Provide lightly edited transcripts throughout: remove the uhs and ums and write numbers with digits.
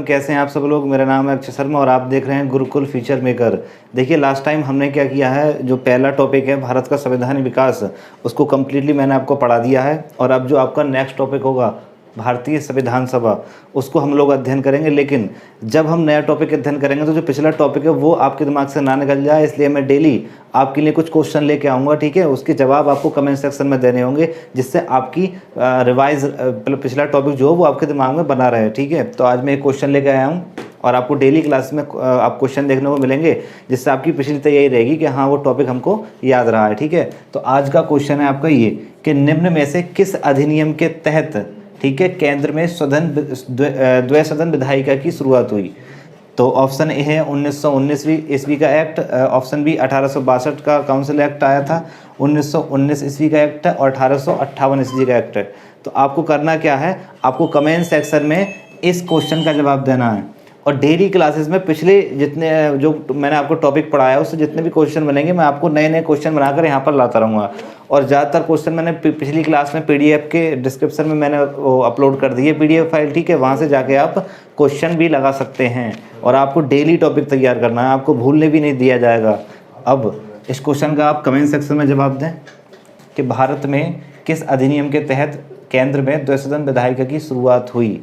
कैसे हैं आप सब लोग। मेरा नाम है अक्षय शर्मा और आप देख रहे हैं गुरुकुल फ्यूचर मेकर। देखिए लास्ट टाइम हमने क्या किया है, जो पहला टॉपिक है भारत का संवैधानिक विकास, उसको कम्प्लीटली मैंने आपको पढ़ा दिया है। और अब जो आपका नेक्स्ट टॉपिक होगा भारतीय संविधान सभा, उसको हम लोग अध्ययन करेंगे। लेकिन जब हम नया टॉपिक अध्ययन करेंगे तो जो पिछला टॉपिक है वो आपके दिमाग से ना निकल जाए, इसलिए मैं डेली आपके लिए कुछ क्वेश्चन लेके आऊँगा, ठीक है। उसके जवाब आपको कमेंट सेक्शन में देने होंगे, जिससे आपकी रिवाइज पिछला टॉपिक जो हो वो आपके दिमाग में बना रहे, ठीक है। तो आज मैं एक क्वेश्चन लेके आया हूँ और आपको डेली क्लास में आप क्वेश्चन देखने को मिलेंगे, जिससे आपकी पिछली तैयारी रहेगी कि हाँ वो टॉपिक हमको याद रहा है, ठीक है। तो आज का क्वेश्चन है आपका ये कि निम्न में से किस अधिनियम के तहत, ठीक है, केंद्र में द्वै सदन विधायिका की शुरुआत हुई। तो ऑप्शन ए है 1919 ईस्वी का एक्ट, ऑप्शन बी 1862 का काउंसिल एक्ट आया था, 1919 ईस्वी का एक्ट है और 1858 ईस्वी का एक्ट है। तो आपको करना क्या है, आपको कमेंट सेक्शन में इस क्वेश्चन का जवाब देना है। और डेली क्लासेस में पिछले जितने जो मैंने आपको टॉपिक पढ़ाया उससे जितने भी क्वेश्चन बनेंगे, मैं आपको नए नए क्वेश्चन बनाकर यहाँ पर लाता रहूँगा। और ज़्यादातर क्वेश्चन मैंने पिछली क्लास में पीडीएफ के डिस्क्रिप्शन में मैंने वो अपलोड कर दी है पीडीएफ फाइल, ठीक है। वहाँ से जाके आप क्वेश्चन भी लगा सकते हैं। और आपको डेली टॉपिक तैयार करना है, आपको भूलने भी नहीं दिया जाएगा। अब इस क्वेश्चन का आप कमेंट सेक्शन में जवाब दें कि भारत में किस अधिनियम के तहत केंद्र में द्वै सदन विधायिका की शुरुआत हुई।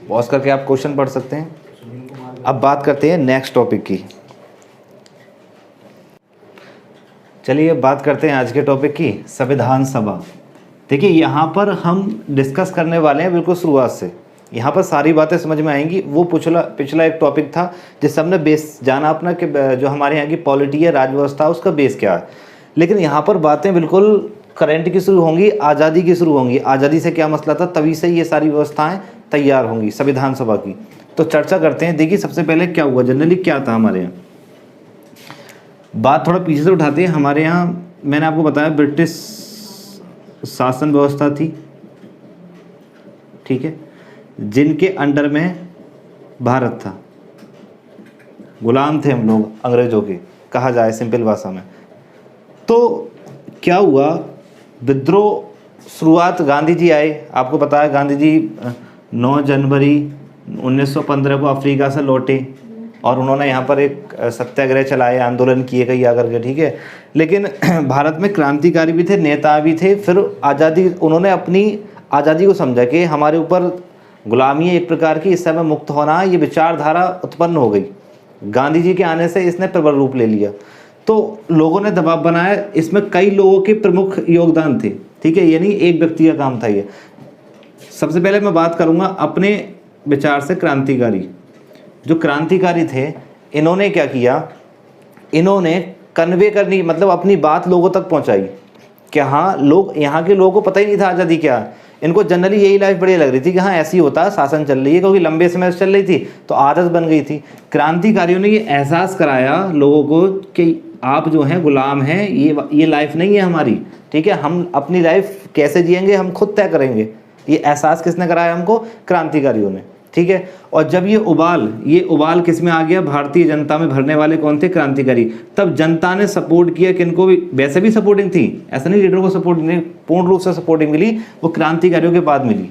पॉज करके आप क्वेश्चन पढ़ सकते हैं। अब बात करते हैं नेक्स्ट टॉपिक की। चलिए बात करते हैं आज के टॉपिक की, संविधान सभा। देखिए यहाँ पर हम डिस्कस करने वाले हैं बिल्कुल शुरुआत से, यहाँ पर सारी बातें समझ में आएंगी। वो पिछला एक टॉपिक था जिससे हमने बेस जाना अपना कि जो हमारे यहाँ की पॉलिटी है, राज व्यवस्था, उसका बेस क्या है। लेकिन यहाँ पर बातें बिल्कुल करंट की शुरू होंगी, आज़ादी की शुरू होंगी। आज़ादी से क्या मसला था, तभी से ये सारी व्यवस्थाएं तैयार होंगी संविधान सभा की। तो चर्चा करते हैं। देखिए सबसे पहले क्या हुआ, जनरली क्या था हमारे यहाँ, बात थोड़ा पीछे से उठाते हैं। हमारे यहाँ मैंने आपको बताया ब्रिटिश शासन व्यवस्था थी, ठीक है, जिनके अंडर में भारत था। गुलाम थे हम लोग अंग्रेजों के, कहा जाए सिंपल भाषा में। तो क्या हुआ, विद्रोह शुरुआत, गांधी जी आए। आपको पता है गांधी जी 9 जनवरी 1915 को अफ्रीका से लौटे और उन्होंने यहाँ पर एक सत्याग्रह चलाए, आंदोलन किए कई आकर के, ठीक है। लेकिन भारत में क्रांतिकारी भी थे, नेता भी थे। फिर आज़ादी, उन्होंने अपनी आज़ादी को समझा कि हमारे ऊपर गुलामी है एक प्रकार की, इस समय मुक्त होना है, ये विचारधारा उत्पन्न हो गई। गांधी जी के आने से इसने प्रबल रूप ले लिया। तो लोगों ने दबाव बनाया, इसमें कई लोगों के प्रमुख योगदान थे, ठीक है, ये नहीं एक व्यक्ति का काम था ये। सबसे पहले मैं बात करूंगा अपने विचार से क्रांतिकारी। जो क्रांतिकारी थे, इन्होंने क्या किया, इन्होंने कन्वे करनी, मतलब अपनी बात लोगों तक पहुंचाई कि हाँ, लोग, यहाँ के लोगों को पता ही नहीं था आज़ादी क्या है। इनको जनरली यही लाइफ बढ़िया लग रही थी कि हाँ ऐसी होता है, शासन चल रही है, क्योंकि लंबे समय से चल रही थी तो आदत बन गई थी। क्रांतिकारियों ने ये एहसास कराया लोगों को कि आप जो हैं गुलाम हैं, ये लाइफ नहीं है हमारी, ठीक है। हम अपनी लाइफ कैसे जिएंगे हम खुद तय करेंगे। ये एहसास किसने कराया हमको, क्रांतिकारियों ने, ठीक है। और जब ये उबाल किस में आ गया, भारतीय जनता में भरने वाले कौन थे, क्रांतिकारी। तब जनता ने सपोर्ट किया, किनको भी, वैसे भी सपोर्टिंग थी, ऐसा नहीं लीडर को सपोर्ट नहीं, पूर्ण रूप से सपोर्टिंग मिली वो क्रांतिकारियों के बाद मिली।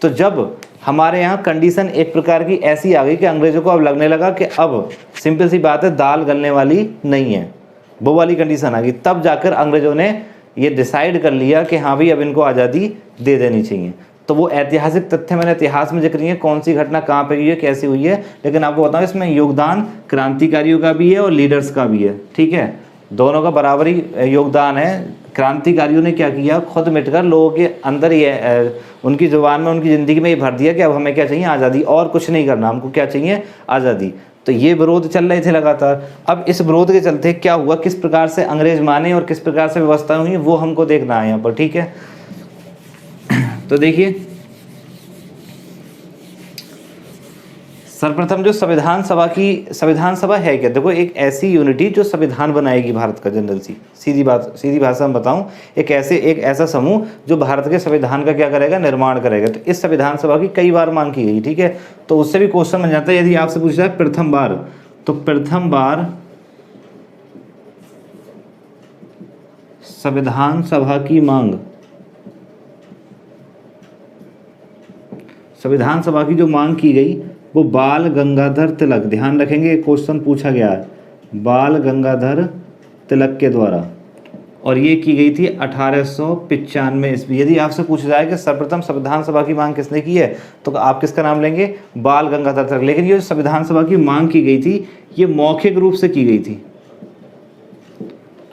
तो जब हमारे यहाँ कंडीशन एक प्रकार की ऐसी आ गई कि अंग्रेजों को अब लगने लगा कि अब सिंपल सी बात है, दाल गलने वाली नहीं है, वो वाली कंडीशन आ गई, तब जाकर अंग्रेजों ने ये डिसाइड कर लिया कि हाँ भाई अब इनको आज़ादी दे देनी चाहिए। तो वो ऐतिहासिक तथ्य मैंने इतिहास में जिक्र नहीं है, कौन सी घटना कहाँ पे हुई है, कैसी हुई है, लेकिन आपको बताऊँ इसमें योगदान क्रांतिकारियों का भी है और लीडर्स का भी है, ठीक है। दोनों का बराबरी योगदान है। क्रांतिकारियों ने क्या किया, खुद मिटकर लोगों के अंदर ये उनकी जुबान में, उनकी ज़िंदगी में ये भर दिया कि अब हमें क्या चाहिए, आज़ादी, और कुछ नहीं करना, हमको क्या चाहिए, आज़ादी। तो ये विरोध चल रहे थे लगातार। अब इस विरोध के चलते क्या हुआ, किस प्रकार से अंग्रेज माने और किस प्रकार से व्यवस्था हुई, वो हमको देखना है यहाँ पर, ठीक है। तो देखिए सर्वप्रथम जो संविधान सभा है क्या, देखो एक ऐसी यूनिटी जो संविधान बनाएगी भारत का, जनरल सीधी भाषा में बताऊं, एक ऐसा समूह जो भारत के संविधान का क्या करेगा, निर्माण करेगा। तो इस संविधान सभा की कई बार मांग की गई, ठीक है। तो उससे भी क्वेश्चन बन जाता है, यदि आपसे पूछा है प्रथम बार, तो प्रथम बार संविधान सभा की मांग संविधान सभा की जो मांग की गई वो बाल गंगाधर तिलक, ध्यान रखेंगे क्वेश्चन पूछा गया है, बाल गंगाधर तिलक के द्वारा, और ये की गई थी 1895 ईस्वी। यदि आपसे पूछा जाए कि सर्वप्रथम संविधान सभा की मांग किसने की है तो आप किसका नाम लेंगे, बाल गंगाधर तिलक। लेकिन ये संविधान सभा की मांग की गई थी ये मौखिक रूप से की गई थी।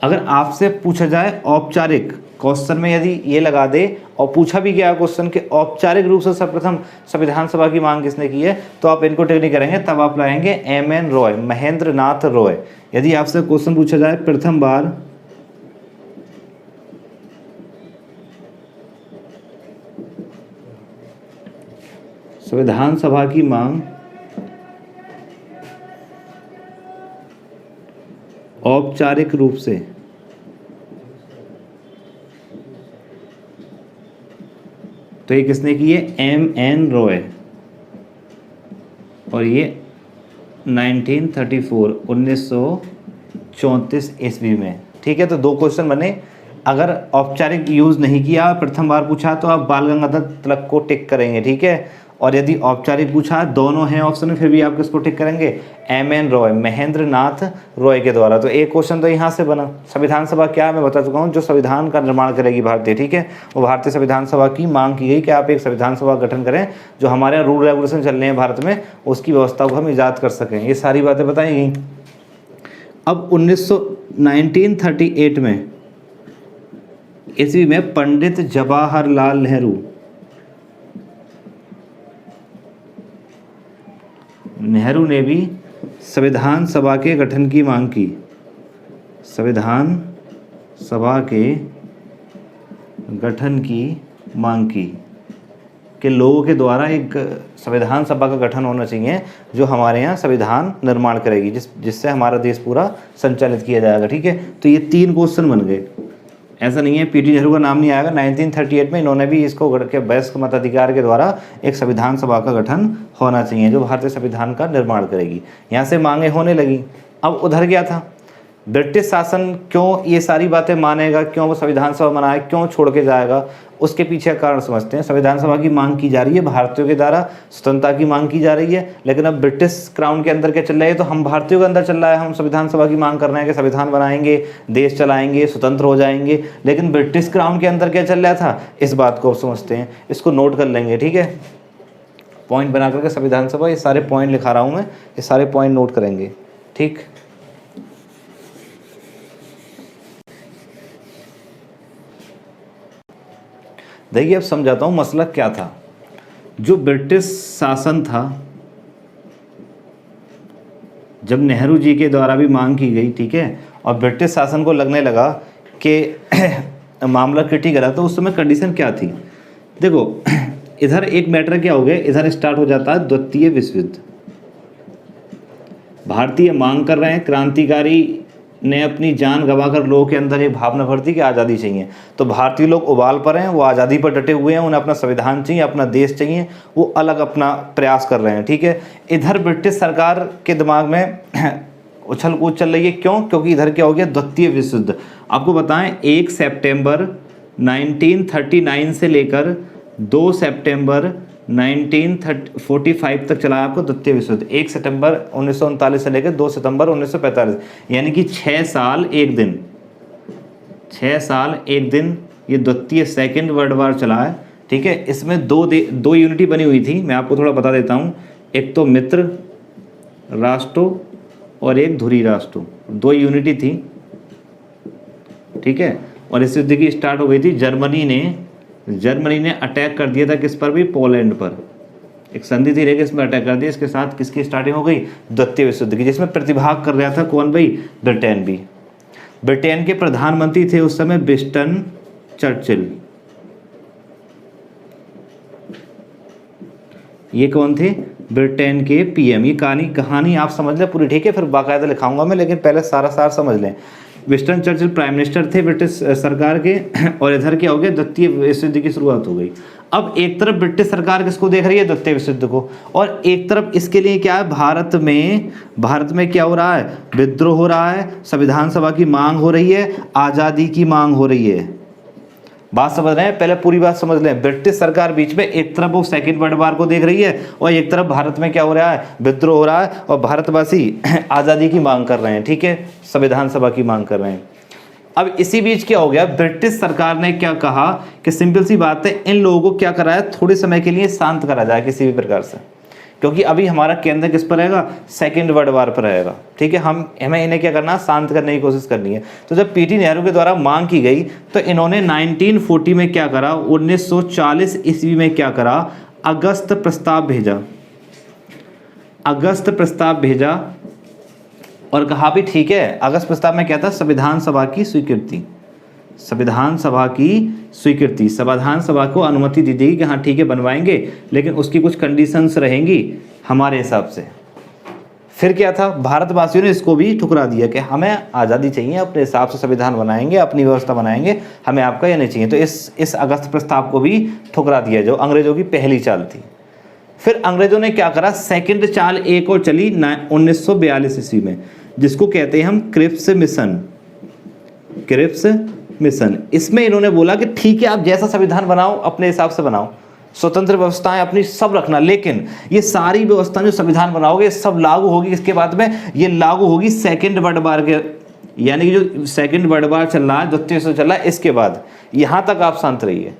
अगर आपसे पूछा जाए औपचारिक क्वेश्चन में, यदि ये लगा दे और पूछा भी गया क्वेश्चन के औपचारिक रूप से सर्वप्रथम संविधान सभा की मांग किसने की है, तो आप इनको टिक नहीं करेंगे, तब आप लाएंगे एम.एन. रॉय, महेंद्र नाथ रॉय। यदि आपसे क्वेश्चन पूछा जाए प्रथम बार संविधान सभा की मांग औपचारिक रूप से, तो ये किसने की है, एम.एन. रॉय, और ये 1934 ईस्वी में। ठीक है, तो दो क्वेश्चन बने। अगर औपचारिक यूज़ नहीं किया, प्रथम बार पूछा, तो आप बाल गंगाधर तिलक को टिक करेंगे। ठीक है, और यदि औपचारिक पूछा, दोनों हैं ऑप्शन में, फिर भी आप किसको टिक करेंगे, एम.एन. रॉय, महेंद्र नाथ रॉय के द्वारा। तो एक क्वेश्चन तो यहाँ से बना। संविधान सभा क्या है मैं बता चुका हूँ, जो संविधान का निर्माण करेगी भारतीय। ठीक है, वो भारतीय संविधान सभा की मांग की गई कि आप एक संविधान सभा गठन करें जो हमारे यहाँ रूल रेगुलेशन चल रहे हैं भारत में, उसकी व्यवस्था को हम ईजाद कर सकें। ये सारी बातें बताई गई। अब 1938 में ईस्वी में पंडित जवाहरलाल नेहरू ने भी संविधान सभा के गठन की मांग की। संविधान सभा के गठन की मांग की कि लोगों के द्वारा एक संविधान सभा का गठन होना चाहिए जो हमारे यहाँ संविधान निर्माण करेगी, जिससे हमारा देश पूरा संचालित किया जाएगा। ठीक है, तो ये 3 क्वेश्चन बन गए। ऐसा नहीं है पीटी नेहरू का नाम नहीं आएगा। 1938 में इन्होंने भी इसको गढ़ के वयस्क मताधिकार के द्वारा एक संविधान सभा का गठन होना चाहिए जो भारतीय संविधान का निर्माण करेगी। यहाँ से मांगे होने लगी। अब उधर क्या था, ब्रिटिश शासन क्यों ये सारी बातें मानेगा, क्यों वो संविधान सभा बनाए, क्यों छोड़ के जाएगा, उसके पीछे कारण समझते हैं। संविधान सभा की मांग की जा रही है भारतीयों के द्वारा, स्वतंत्रता की मांग की जा रही है, लेकिन अब ब्रिटिश क्राउन के अंदर क्या चल रहा है, तो हम भारतीयों के अंदर चल रहा है। हम संविधान सभा की मांग कर रहे हैं कि संविधान बनाएंगे, देश चलाएंगे, स्वतंत्र हो जाएंगे, लेकिन ब्रिटिश क्राउन के अंदर क्या चल रहा था, इस बात को समझते हैं। इसको नोट कर लेंगे। ठीक है, पॉइंट बना करके संविधान सभा, ये सारे पॉइंट लिखा रहा हूँ मैं, ये सारे पॉइंट नोट करेंगे। ठीक, देखिए अब समझाता हूँ मसला क्या था। जो ब्रिटिश शासन था, जब नेहरू जी के द्वारा भी मांग की गई, ठीक है, और ब्रिटिश शासन को लगने लगा कि मामला क्रिटिकल है, तो उस समय कंडीशन क्या थी। देखो इधर एक मैटर क्या हो गया, इधर स्टार्ट हो जाता है द्वितीय विश्व युद्ध। भारतीय मांग कर रहे हैं, क्रांतिकारी ने अपनी जान गंवाकर लोगों के अंदर ये भावना भर दी कि आज़ादी चाहिए। तो भारतीय लोग उबाल पर हैं, वो आज़ादी पर डटे हुए हैं, उन्हें अपना संविधान चाहिए, अपना देश चाहिए, वो अलग अपना प्रयास कर रहे हैं। ठीक है, इधर ब्रिटिश सरकार के दिमाग में उछल कूद चल रही है। क्यों? क्योंकि इधर क्या हो गया, द्वितीय विश्व युद्ध। आपको बताएं 1 सितंबर 1939 से लेकर 2 सितंबर 1945 तक चला आपको द्वितीय विश्व युद्ध। 1 सितंबर 1939 से लेकर 2 सितंबर 1945, यानी कि 6 साल 1 दिन, 6 साल 1 दिन ये द्वितीय सेकेंड वर्ल्ड वार चला है। ठीक है, इसमें दो यूनिटी बनी हुई थी, मैं आपको थोड़ा बता देता हूँ। एक तो मित्र राष्ट्रों और एक धुरी राष्ट्रों, 2 यूनिटी थी। ठीक है, और इस युद्ध की स्टार्ट हो गई थी, जर्मनी ने अटैक कर दिया था किस पर भी, पोलैंड पर। एक संधि थी रेगिस में अटैक कर दिया, इसके साथ किसकी स्टार्टिंग हो गई, द्वितीय विश्व युद्ध की, जिसमें प्रतिभाग कर रहा था कौन भाई, ब्रिटेन भी। ब्रिटेन के प्रधानमंत्री थे उस समय विंस्टन चर्चिल। ये कौन थे, ब्रिटेन के पीएम। ये कहानी आप समझ लें पूरी। ठीक है, फिर बाकायदा लिखाऊंगा मैं, लेकिन पहले सारा सार समझ लें। विंस्टन चर्चिल प्राइम मिनिस्टर थे ब्रिटिश सरकार के, और इधर क्या हो गया, द्वितीय विश्व युद्ध की शुरुआत हो गई। अब एक तरफ ब्रिटिश सरकार किसको देख रही है, द्वितीय विश्व युद्ध को, और एक तरफ इसके लिए क्या है, भारत में क्या हो रहा है, विद्रोह हो रहा है, संविधान सभा की मांग हो रही है, आज़ादी की मांग हो रही है। बात समझ रहे हैं? पहले पूरी बात समझ लें। ब्रिटिश सरकार बीच में एक तरफ वो सेकेंड वर्ल्ड वार को देख रही है और एक तरफ भारत में क्या हो रहा है, विद्रोह हो रहा है और भारतवासी आज़ादी की मांग कर रहे हैं, ठीक है, संविधान सभा की मांग कर रहे हैं। अब इसी बीच क्या हो गया, ब्रिटिश सरकार ने क्या कहा कि सिंपल सी बात है, इन लोगों को क्या कराया, थोड़े समय के लिए शांत करा जाए किसी भी प्रकार से, क्योंकि अभी हमारा केंद्र किस पर रहेगा, सेकेंड वर्ल्ड वार पर रहेगा, ठीक है। हमें इन्हें क्या करना, शांत करने की कोशिश करनी है। तो जब पीटी नेहरू के द्वारा मांग की गई तो इन्होंने 1940 में क्या करा, 1940 ईस्वी में क्या करा, अगस्त प्रस्ताव भेजा, अगस्त प्रस्ताव भेजा और कहा भी ठीक है। अगस्त प्रस्ताव में क्या था, संविधान सभा की स्वीकृति, संविधान सभा की स्वीकृति, संविधान सभा को अनुमति दी जाएगी कि हाँ ठीक है बनवाएंगे, लेकिन उसकी कुछ कंडीशंस रहेंगी हमारे हिसाब से। फिर क्या था, भारतवासियों ने इसको भी ठुकरा दिया कि हमें आज़ादी चाहिए, अपने हिसाब से संविधान बनाएंगे, अपनी व्यवस्था बनाएंगे, हमें आपका ये नहीं चाहिए। तो इस अगस्त प्रस्ताव को भी ठुकरा दिया, जो अंग्रेजों की पहली चाल थी। फिर अंग्रेजों ने क्या करा, सेकंड चाल एक और चली 1942 ईस्वी में, जिसको कहते हैं हम क्रिप्स मिशन, क्रिप्स मिशन। इसमें इन्होंने बोला कि ठीक है आप जैसा संविधान बनाओ अपने हिसाब से बनाओ, स्वतंत्र व्यवस्थाएं अपनी सब रखना, लेकिन ये सारी व्यवस्थाएं जो संविधान बनाओगे सब लागू होगी इसके बाद में, ये लागू होगी सेकंड वर्ल्ड वार के, यानी कि जो सेकंड वर्ल्ड वार चल रहा है, द्वितीय विश्व चल रहा है, इसके बाद यहाँ तक आप शांत रहिए।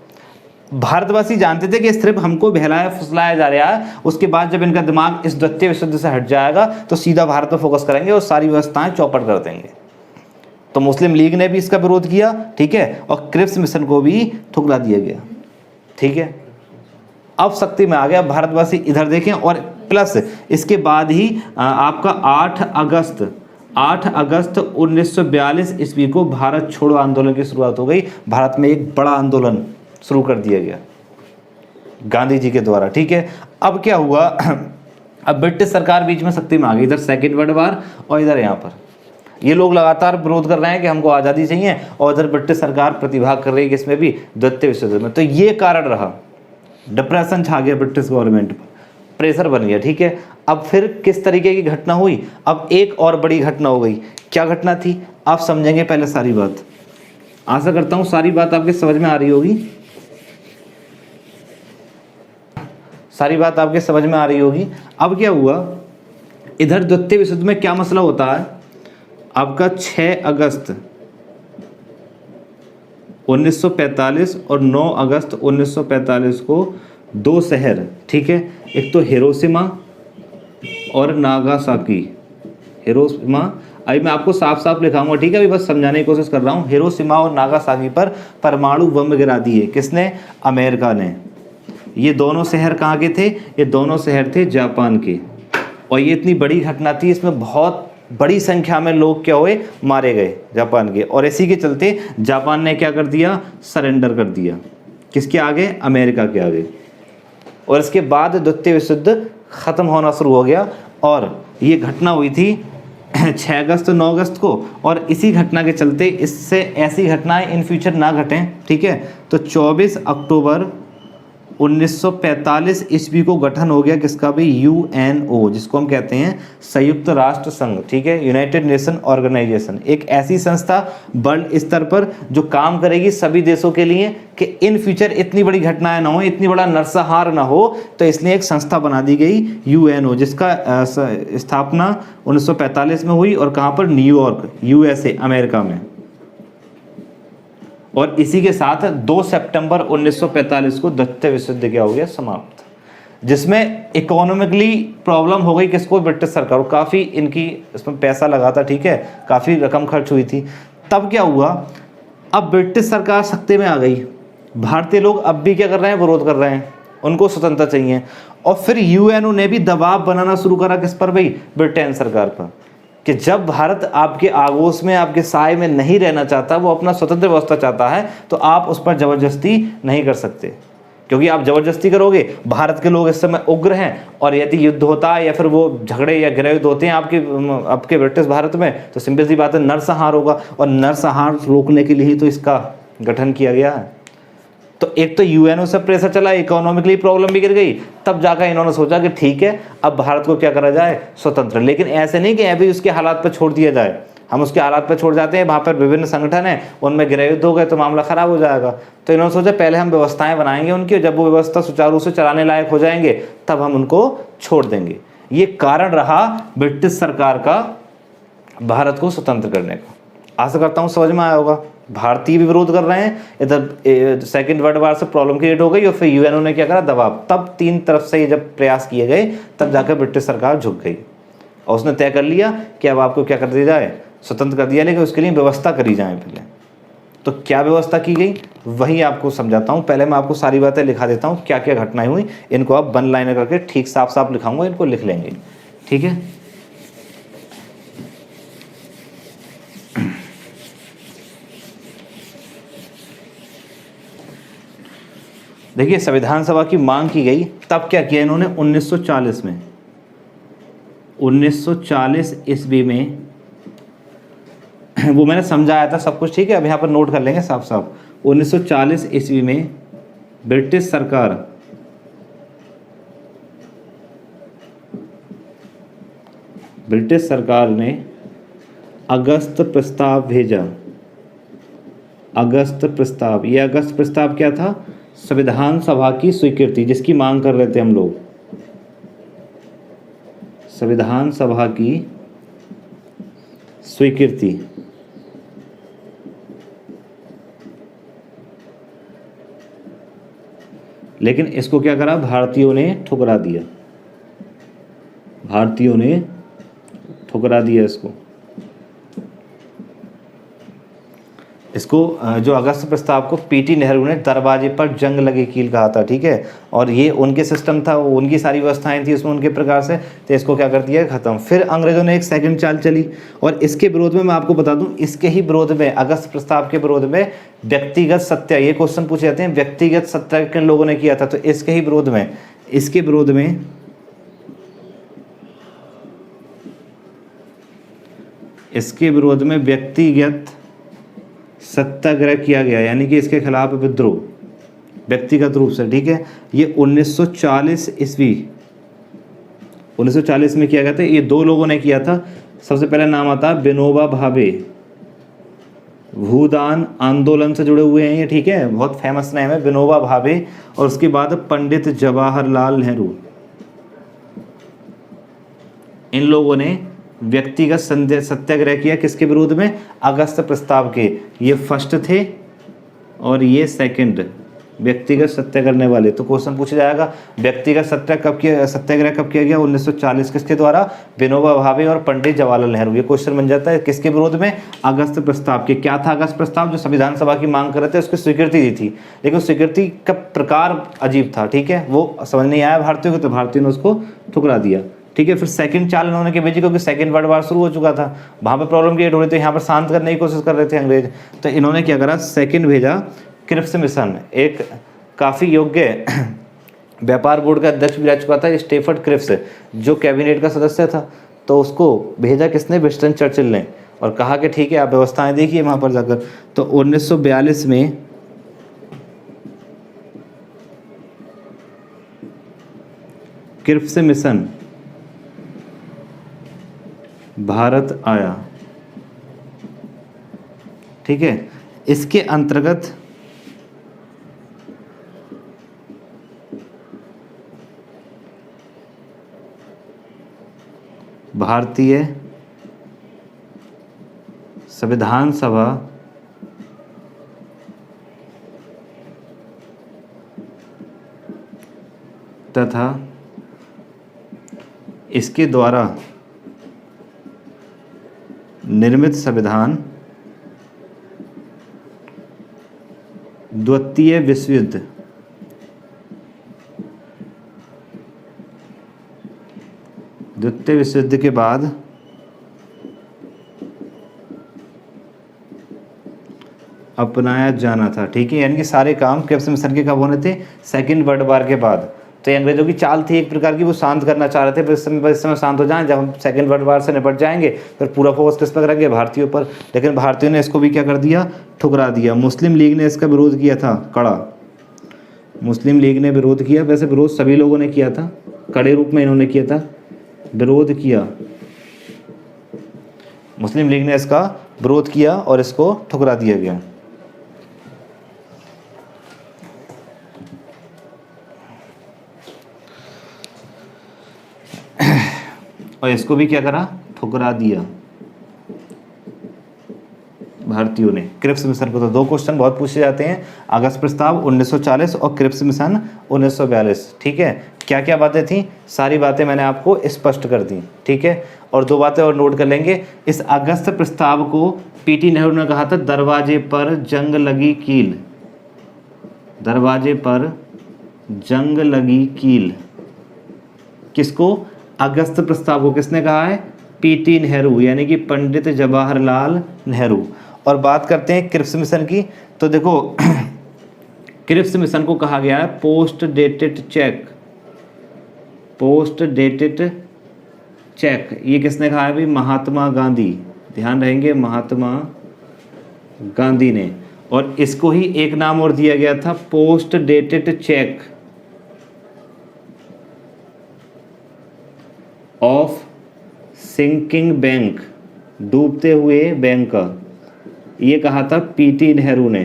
भारतवासी जानते थे कि सिर्फ हमको बहलाया फुसलाया जा रहा है, उसके बाद जब इनका दिमाग इस द्वितीय विश्व युद्ध से हट जाएगा तो सीधा भारत पर फोकस करेंगे और सारी व्यवस्थाएं चौपट कर देंगे। तो मुस्लिम लीग ने भी इसका विरोध किया, ठीक है, और क्रिप्स मिशन को भी ठुकरा दिया गया, ठीक है। अब शक्ति में आ गया भारतवासी, इधर देखें। और प्लस इसके बाद ही आपका 8 अगस्त 1942 ईस्वी को भारत छोड़ो आंदोलन की शुरुआत हो गई। भारत में एक बड़ा आंदोलन शुरू कर दिया गया गांधी जी के द्वारा, ठीक है। अब क्या हुआ, अब ब्रिटिश सरकार बीच में शक्ति में आ गई, इधर सेकेंड वर्ल्ड वार और इधर यहाँ पर ये लोग लगातार विरोध कर रहे हैं कि हमको आज़ादी चाहिए, और इधर ब्रिटिश सरकार प्रतिभाग कर रही है किसमें भी, द्वितीय विश्व युद्ध में। तो ये कारण रहा, डिप्रेशन छा गया ब्रिटिश गवर्नमेंट पर, प्रेशर बन गया, ठीक है। अब फिर किस तरीके की घटना हुई, अब एक और बड़ी घटना हो गई। क्या घटना थी आप समझेंगे पहले सारी बात, आशा करता हूँ सारी बात आपके समझ में आ रही होगी, सारी बात आपके समझ में आ रही होगी। अब क्या हुआ, इधर द्वितीय विश्व युद्ध में क्या मसला होता है, आपका 6 अगस्त 1945 और 9 अगस्त 1945 को दो शहर, ठीक है, एक तो हिरोशिमा और नागासाकी। हिरोशिमा, अभी मैं आपको साफ साफ लिखाऊंगा, ठीक है, अभी बस समझाने की कोशिश कर रहा हूँ। हिरोशिमा और नागासाकी पर परमाणु बम गिरा दिए, किसने, अमेरिका ने। ये दोनों शहर कहाँ के थे, ये दोनों शहर थे जापान के। और ये इतनी बड़ी घटना थी, इसमें बहुत बड़ी संख्या में लोग क्या हुए, मारे गए जापान के। और इसी के चलते जापान ने क्या कर दिया, सरेंडर कर दिया, किसके आगे, अमेरिका के आगे। और इसके बाद द्वितीय विश्व युद्ध खत्म होना शुरू हो गया। और ये घटना हुई थी 6 अगस्त 9 अगस्त को, और इसी घटना के चलते इससे ऐसी घटनाएं इन फ्यूचर ना घटें, ठीक है। तो 24 अक्टूबर 1945 ईस्वी को गठन हो गया किसका भी, यूएनओ, जिसको हम कहते हैं संयुक्त राष्ट्र संघ, ठीक है, यूनाइटेड नेशन ऑर्गेनाइजेशन। एक ऐसी संस्था वर्ल्ड स्तर पर जो काम करेगी सभी देशों के लिए कि इन फ्यूचर इतनी बड़ी घटनाएं ना हो, इतनी बड़ा नरसंहार ना हो। तो इसलिए एक संस्था बना दी गई यूएनओ, जिसका स्थापना 1945 में हुई, और कहाँ पर, न्यूयॉर्क, यूएसए, अमेरिका में। और इसी के साथ 2 सितंबर 1945 को द्वितीय विश्व युद्ध क्या हो गया, समाप्त, जिसमें इकोनॉमिकली प्रॉब्लम हो गई किसको, ब्रिटिश सरकार को। काफ़ी इनकी इसमें पैसा लगा था, ठीक है, काफ़ी रकम खर्च हुई थी। तब क्या हुआ, अब ब्रिटिश सरकार सत्ते में आ गई, भारतीय लोग अब भी क्या कर रहे हैं, विरोध कर रहे हैं, उनको स्वतंत्रता चाहिए। और फिर यूएनओ ने भी दबाव बनाना शुरू करा किस पर भाई, ब्रिटेन सरकार पर, कि जब भारत आपके आगोश में, आपके साय में नहीं रहना चाहता, वो अपना स्वतंत्र व्यवस्था चाहता है, तो आप उस पर ज़बरदस्ती नहीं कर सकते, क्योंकि आप ज़बरदस्ती करोगे। भारत के लोग इस समय उग्र हैं, और यदि युद्ध होता है या फिर वो झगड़े या गृह युद्ध होते हैं आपके ब्रिटिश भारत में, तो सिंपल सी बात है नरसंहार होगा, और नरसंहार रोकने के लिए ही तो इसका गठन किया गया है। तो एक तो यूएनओ से प्रेशर चला, इकोनॉमिकली प्रॉब्लम भी गिर गई, तब जाकर इन्होंने सोचा कि ठीक है अब भारत को क्या करा जाए, स्वतंत्र। लेकिन ऐसे नहीं कि अभी उसके हालात पर छोड़ दिया जाए, हम उसके हालात पर छोड़ जाते हैं, वहाँ पर विभिन्न संगठन हैं, उनमें गृह युद्ध हो गए तो मामला ख़राब हो जाएगा। तो इन्होंने सोचा पहले हम व्यवस्थाएं बनाएंगे उनकी, जब वो व्यवस्था सुचारू रूप से चलाने लायक हो जाएंगे तब हम उनको छोड़ देंगे। ये कारण रहा ब्रिटिश सरकार का भारत को स्वतंत्र करने का। आशा करता हूँ समझ में आया होगा। भारतीय भी विरोध कर रहे हैं, इधर सेकेंड वर्ल्ड वार से प्रॉब्लम क्रिएट हो गई और फिर यूएनओ ने क्या करा, दबाव। तब तीन तरफ से ये जब प्रयास किए गए तब जाकर ब्रिटिश सरकार झुक गई और उसने तय कर लिया कि अब आपको क्या कर दिया जाए, स्वतंत्र कर दिया, लेकिन उसके लिए व्यवस्था करी जाए पहले। तो क्या व्यवस्था की गई वही आपको समझाता हूँ। पहले मैं आपको सारी बातें लिखा देता हूँ, क्या क्या घटनाएं हुई, इनको आप वन लाइनर करके ठीक साफ साफ लिखाऊंगा, इनको लिख लेंगे, ठीक है। देखिए संविधान सभा की मांग की गई, तब क्या किया इन्होंने 1940 में, 1940 ईस्वी में वो मैंने समझाया था सब कुछ, ठीक है। अब यहाँ पर नोट कर लेंगे साफ साफ। 1940 ईस्वी में ब्रिटिश सरकार ने अगस्त प्रस्ताव भेजा। अगस्त प्रस्ताव, ये अगस्त प्रस्ताव क्या था, संविधान सभा की स्वीकृति, जिसकी मांग कर रहे थे हम लोग, संविधान सभा की स्वीकृति। लेकिन इसको क्या करा, भारतीयों ने ठुकरा दिया, भारतीयों ने ठुकरा दिया इसको जो अगस्त प्रस्ताव को पीटी नेहरू ने दरवाजे पर जंग लगे कील कहा था, ठीक है। और ये उनके सिस्टम था, उनकी सारी व्यवस्थाएं थी उसमें उनके प्रकार से, तो इसको क्या कर दिया, खत्म। फिर अंग्रेजों ने एक सेकंड चाल चली और इसके विरोध में मैं आपको बता दूं, इसके ही विरोध में, अगस्त प्रस्ताव के विरोध में व्यक्तिगत सत्या, ये क्वेश्चन पूछे जाते हैं, व्यक्तिगत सत्या किन लोगों ने किया था, तो इसके ही विरोध में, इसके विरोध में व्यक्तिगत सत्याग्रह किया गया, यानी कि इसके खिलाफ विद्रोह व्यक्तिगत रूप से, ठीक है। ये 1940 ईस्वी, 1940 में किया गया था। ये दो लोगों ने किया था। सबसे पहला नाम आता है विनोबा भावे, भूदान आंदोलन से जुड़े हुए हैं ये, ठीक है, बहुत फेमस नाम है विनोबा भावे। और उसके बाद पंडित जवाहरलाल नेहरू, इन लोगों ने व्यक्तिगत सत्याग्रह किया किसके विरोध में, अगस्त प्रस्ताव के। ये फर्स्ट थे और ये सेकंड, व्यक्तिगत सत्याग्रह करने वाले। तो क्वेश्चन पूछा जाएगा व्यक्तिगत सत्याग्रह कब किया गया, 1940, किसके द्वारा, विनोबा भावे और पंडित जवाहरलाल नेहरू। ये क्वेश्चन बन जाता है किसके विरोध में, अगस्त प्रस्ताव के। क्या था अगस्त प्रस्ताव, जो संविधान सभा की मांग कर रहे थे उसकी स्वीकृति दी थी, लेकिन स्वीकृति का प्रकार अजीब था, ठीक है, वो समझ नहीं आया भारतीयों को, तो भारतीयों ने उसको ठुकरा दिया, ठीक है। फिर सेकंड चाल इन्होंने की भेजी, क्योंकि सेकंड वर्ल्ड वार शुरू हो चुका था, वहाँ पे प्रॉब्लम क्रिएट हो रही थी, यहाँ पर शांत करने की कोशिश कर रहे थे अंग्रेज। तो इन्होंने क्या करा, सेकंड भेजा, क्रिप्स मिशन, एक काफ़ी योग्य व्यापार बोर्ड का अध्यक्ष भी रह चुका था स्टेफर्ड क्रिप्स, जो कैबिनेट का सदस्य था। तो उसको भेजा किसने, विंस्टन चर्चिल ने, और कहा कि ठीक है आप व्यवस्थाएं देखिए वहाँ पर जाकर। तो 1942 में क्रिप्स मिशन भारत आया, ठीक है। इसके अंतर्गत भारतीय संविधान सभा तथा इसके द्वारा निर्मित संविधान द्वितीय विश्व युद्ध के बाद अपनाया जाना था, ठीक है। यानी कि सारे काम क्रिप्स मिशन के कब होने थे, सेकेंड वर्ल्ड वार के बाद। तो ये अंग्रेजों की चाल थी एक प्रकार की, वो शांत करना चाह रहे थे, इस समय शांत हो जाएं, जब हम सेकेंड वर्ल्ड वार से निपट जाएंगे फिर पूरा फोकस किस पर करेंगे, भारतीयों पर। लेकिन भारतीयों ने इसको भी क्या कर दिया, ठुकरा दिया। मुस्लिम लीग ने इसका विरोध किया था कड़ा, मुस्लिम लीग ने विरोध किया। वैसे विरोध सभी लोगों ने किया था, कड़े रूप में इन्होंने किया था, विरोध किया। मुस्लिम लीग ने इसका विरोध किया और इसको ठुकरा दिया गया। और इसको भी क्या करा, ठुकरा दिया भारतीयों ने। क्रिप्स मिशन को तो 2 क्वेश्चन बहुत पूछे जाते हैं, अगस्त प्रस्ताव 1940 और क्रिप्स मिशन 1942। ठीक है, क्या क्या बातें थी, सारी बातें मैंने आपको स्पष्ट कर दी। ठीक है, और 2 बातें और नोट कर लेंगे। इस अगस्त प्रस्ताव को पीटी नेहरू ने कहा था दरवाजे पर जंग लगी कील, दरवाजे पर जंग लगी कील। किसको, अगस्त प्रस्ताव को किसने कहा है, पीटी नेहरू, यानी कि पंडित जवाहरलाल नेहरू। और बात करते हैं क्रिप्स मिशन की, तो देखो क्रिप्स मिशन को कहा गया है post dated check, post dated check. ये किसने कहा है भाई, महात्मा गांधी, ध्यान रहेंगे, महात्मा गांधी ने। और इसको ही एक नाम और दिया गया था, post dated cheque of sinking bank, डूबते हुए बैंक का, ये कहा था पीटी नेहरू ने।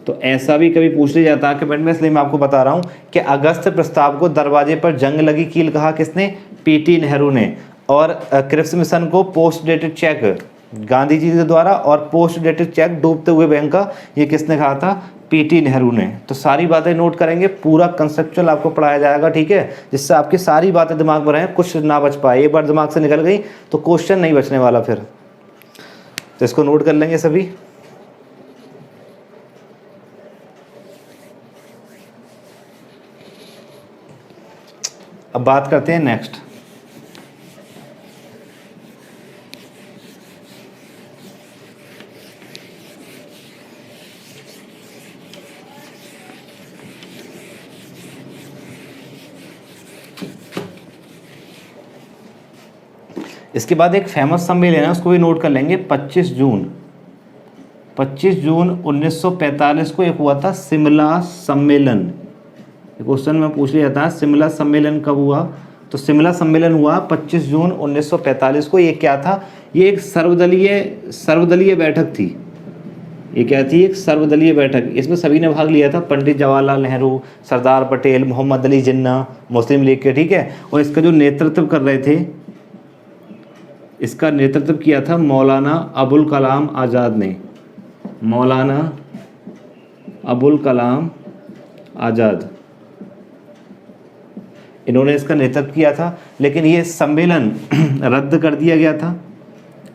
तो ऐसा भी कभी पूछ लिया जाता है कमेंट में, इसलिए मैं आपको बता रहा हूं कि अगस्त प्रस्ताव को दरवाजे पर जंग लगी कील कहा किसने, पीटी नेहरू ने। और क्रिप्स मिशन को post dated check Gandhi ji के द्वारा, और पोस्ट डेटेड चेक डूबते हुए बैंक का, ये किसने कहा था, पीटी नेहरू ने। तो सारी बातें नोट करेंगे, पूरा कंसेप्चुअल आपको पढ़ाया जाएगा। ठीक है, जिससे आपकी सारी बातें दिमाग में रहें, कुछ ना बच पाए। एक बार दिमाग से निकल गई तो क्वेश्चन नहीं बचने वाला फिर। तो इसको नोट कर लेंगे सभी। अब बात करते हैं नेक्स्ट। इसके बाद एक फेमस सम्मेलन है, उसको भी नोट कर लेंगे। 25 जून 1945 को एक हुआ था शिमला सम्मेलन। क्वेश्चन में पूछ लिया था शिमला सम्मेलन कब हुआ, तो शिमला सम्मेलन हुआ 25 जून 1945 को। ये क्या था, ये एक सर्वदलीय बैठक थी। ये क्या थी, एक सर्वदलीय बैठक। इसमें सभी ने भाग लिया था, पंडित जवाहरलाल नेहरू, सरदार पटेल, मोहम्मद अली जिन्ना, मुस्लिम लीग के। ठीक है, और इसका जो नेतृत्व कर रहे थे, इसका नेतृत्व किया था मौलाना अबुल कलाम आज़ाद ने, मौलाना अबुल कलाम आज़ाद, इन्होंने इसका नेतृत्व किया था। लेकिन ये सम्मेलन रद्द कर दिया गया था,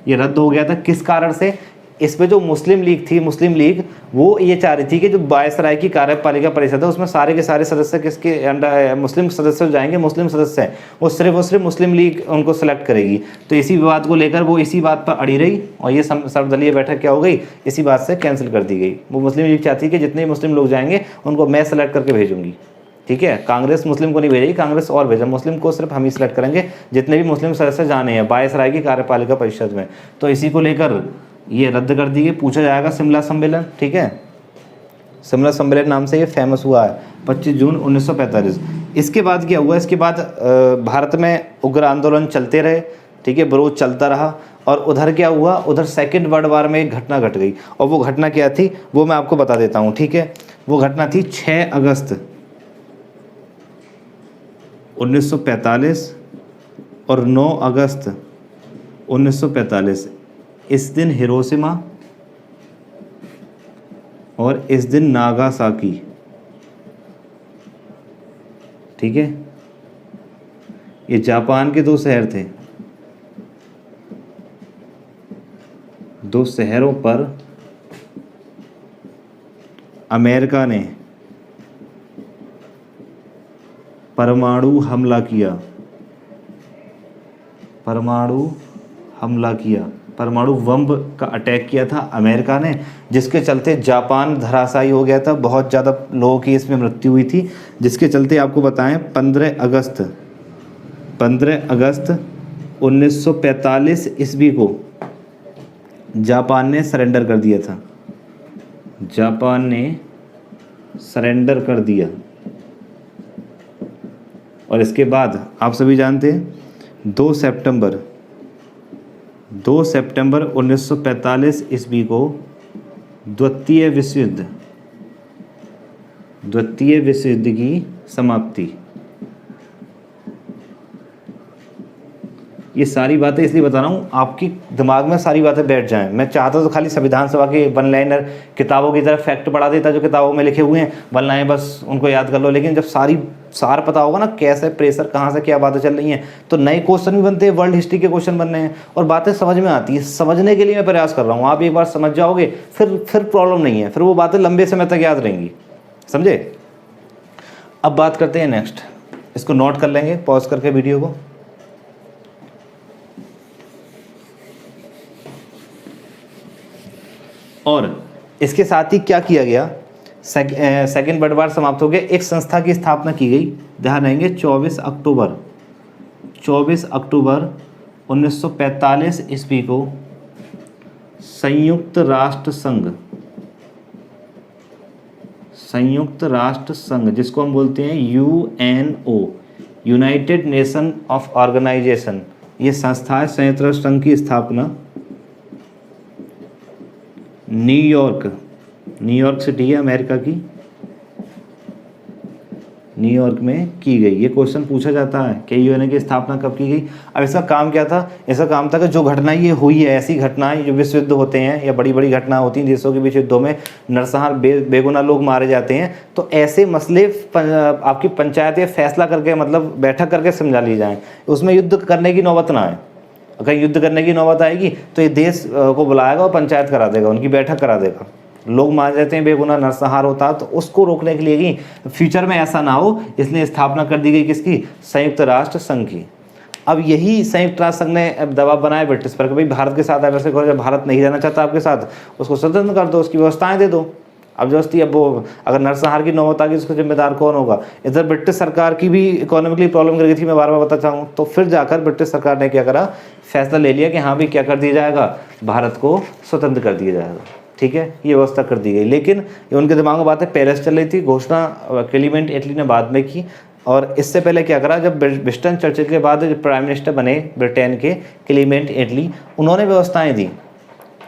ये रद्द हो गया था। किस कारण से, इसमें जो मुस्लिम लीग थी, मुस्लिम लीग वो ये चाह रही थी कि जो वायसराय की कार्यपालिका परिषद है उसमें सारे के सारे सदस्य किसके अंडर, मुस्लिम सदस्य हो जाएंगे, मुस्लिम सदस्य हैं, वो सिर्फ मुस्लिम लीग उनको सेलेक्ट करेगी। तो इसी विवाद को लेकर वो इसी बात पर अड़ी रही, और ये सर्वदलीय बैठक क्या हो गई, इसी बात से कैंसिल कर दी गई। वो मुस्लिम लीग चाहती है कि जितने मुस्लिम लोग जाएंगे उनको मैं सेलेक्ट करके भेजूंगी। ठीक है, कांग्रेस मुस्लिम को नहीं भेजेगी, कांग्रेस और भेजा, मुस्लिम को सिर्फ हम ही सेलेक्ट करेंगे, जितने भी मुस्लिम सदस्य जाने हैं वायसराय की कार्यपालिका परिषद में। तो इसी को लेकर ये रद्द कर दी गई। पूछा जाएगा शिमला सम्मेलन। ठीक है, शिमला सम्मेलन नाम से ये फेमस हुआ है 25 जून 1945। इसके बाद क्या हुआ, इसके बाद भारत में उग्र आंदोलन चलते रहे। ठीक है, विरोध चलता रहा। और उधर क्या हुआ, उधर सेकेंड वर्ल्ड वार में एक घटना घट गई, और वो घटना क्या थी वो मैं आपको बता देता हूँ। ठीक है, वो घटना थी 6 अगस्त 1945 और 9 अगस्त 1945। इस दिन हिरोशिमा और इस दिन नागासाकी। ठीक है, ये जापान के 2 शहर थे। 2 शहरों पर अमेरिका ने परमाणु हमला किया, परमाणु हमला किया, परमाणु बम का अटैक किया था अमेरिका ने, जिसके चलते जापान धराशायी हो गया था। बहुत ज़्यादा लोगों की इसमें मृत्यु हुई थी, जिसके चलते आपको बताएं 15 अगस्त 1945 ईस्वी को जापान ने सरेंडर कर दिया था। जापान ने सरेंडर कर दिया। और इसके बाद आप सभी जानते हैं 2 सितंबर 2 सितंबर 1945 ईस्वी को द्वितीय विश्व युद्ध की समाप्ति। ये सारी बातें इसलिए बता रहा हूँ आपकी दिमाग में सारी बातें बैठ जाएं। मैं चाहता तो खाली संविधान सभा के वन लाइनर किताबों की तरफ फैक्ट पढ़ा देता जो किताबों में लिखे हुए हैं, वन लाइन बस उनको याद कर लो। लेकिन जब सार पता होगा ना कैसे प्रेशर कहाँ से क्या बातें चल रही हैं, तो नए क्वेश्चन भी बनते हैं, वर्ल्ड हिस्ट्री के क्वेश्चन बन रहे हैं और बातें समझ में आती है। समझने के लिए मैं प्रयास कर रहा हूँ, आप एक बार समझ जाओगे फिर प्रॉब्लम नहीं है, फिर वो बातें लंबे समय तक याद रहेंगी। समझे? अब बात करते हैं नेक्स्ट, इसको नोट कर लेंगे पॉज करके वीडियो को। और इसके साथ ही क्या किया गया, सेकेंड वर्ल्ड वार समाप्त हो गया, एक संस्था की स्थापना की गई। ध्यान रहेंगे 24 अक्टूबर 1945 ईस्वी को संयुक्त राष्ट्र संघ जिसको हम बोलते हैं UNO, united nation of organisation, ये संस्था है संयुक्त राष्ट्र संघ की स्थापना न्यूयॉर्क सिटी है अमेरिका की, न्यूयॉर्क में की गई। ये क्वेश्चन पूछा जाता है कि यूएनओ की स्थापना कब की गई। अब इसका काम क्या था? इसका काम था कि जो घटना ये हुई है, ऐसी घटनाएं जो विश्व युद्ध होते हैं या बड़ी बड़ी घटना होती हैं देशों के बीच युद्धों में, नरसंहार बेगुनाह लोग मारे जाते हैं, तो ऐसे मसले आपकी पंचायत या फैसला करके मतलब बैठक करके समझा ली जाए, उसमें युद्ध करने की नौबत ना आए। अगर युद्ध करने की नौबत आएगी तो ये देश को बुलाएगा और पंचायत करा देगा, उनकी बैठक करा देगा। लोग मार जाते हैं, बेगुनाह नरसंहार होता है, तो उसको रोकने के लिए ही फ्यूचर में ऐसा ना हो, इसलिए स्थापना कर दी गई किसकी? संयुक्त राष्ट्र संघ की। अब यही संयुक्त राष्ट्र संघ ने दबाव बनाया ब्रिटिश पर कि भाई भारत के साथ ऐसे करो, जब भारत नहीं रहना चाहता आपके साथ उसको स्वतंत्र कर दो, उसकी व्यवस्थाएं दे दो। अब जबरदस्ती अब वो अगर नरसंहार की नौबत आ गई उसका जिम्मेदार कौन होगा? इधर ब्रिटिश सरकार की भी इकोनॉमिकली प्रॉब्लम कर गई थी, मैं बार बार बताता हूँ। तो फिर जाकर ब्रिटिश सरकार ने क्या करा, फैसला ले लिया कि हाँ भी क्या कर दिया जाएगा, भारत को स्वतंत्र कर दिया जाएगा। ठीक है, ये व्यवस्था कर दी गई। लेकिन ये उनके दिमाग में बातें पहले से चल रही थी, घोषणा क्लीमेंट एटली ने बाद में की। और इससे पहले क्या करा, जब विंस्टन चर्चिल के बाद जो प्राइम मिनिस्टर बने ब्रिटेन के क्लीमेंट एटली, उन्होंने व्यवस्थाएं दी।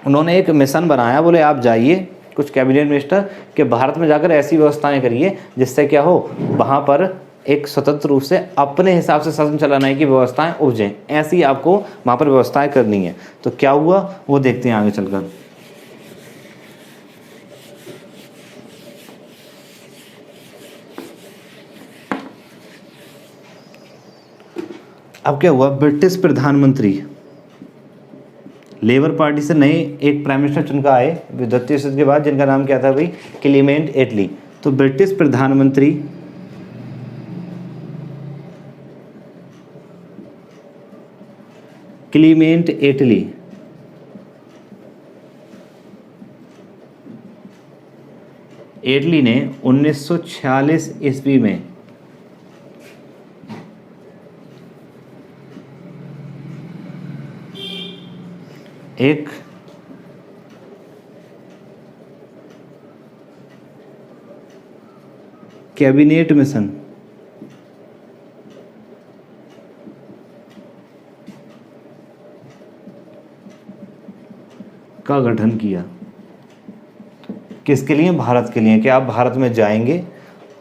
उन्होंने एक मिशन बनाया, बोले आप जाइए कुछ कैबिनेट मिनिस्टर के भारत में जाकर ऐसी व्यवस्थाएं करिए जिससे क्या हो, वहाँ पर एक स्वतंत्र रूप से अपने हिसाब से शासन चलाने की व्यवस्थाएं उपजें। ऐसी आपको वहाँ पर व्यवस्थाएं करनी है। तो क्या हुआ वो देखते हैं आगे चलकर। अब क्या हुआ, ब्रिटिश प्रधानमंत्री लेबर पार्टी से नए एक प्राइम मिनिस्टर चुनकर आए द्वितीय विश्व युद्ध के बाद, जिनका नाम क्या था भाई, क्लीमेंट एटली। तो ब्रिटिश प्रधानमंत्री क्लीमेंट एटली ने 1946 ईस्वी में एक कैबिनेट मिशन का गठन किया। किसके लिए? भारत के लिए। कि आप भारत में जाएंगे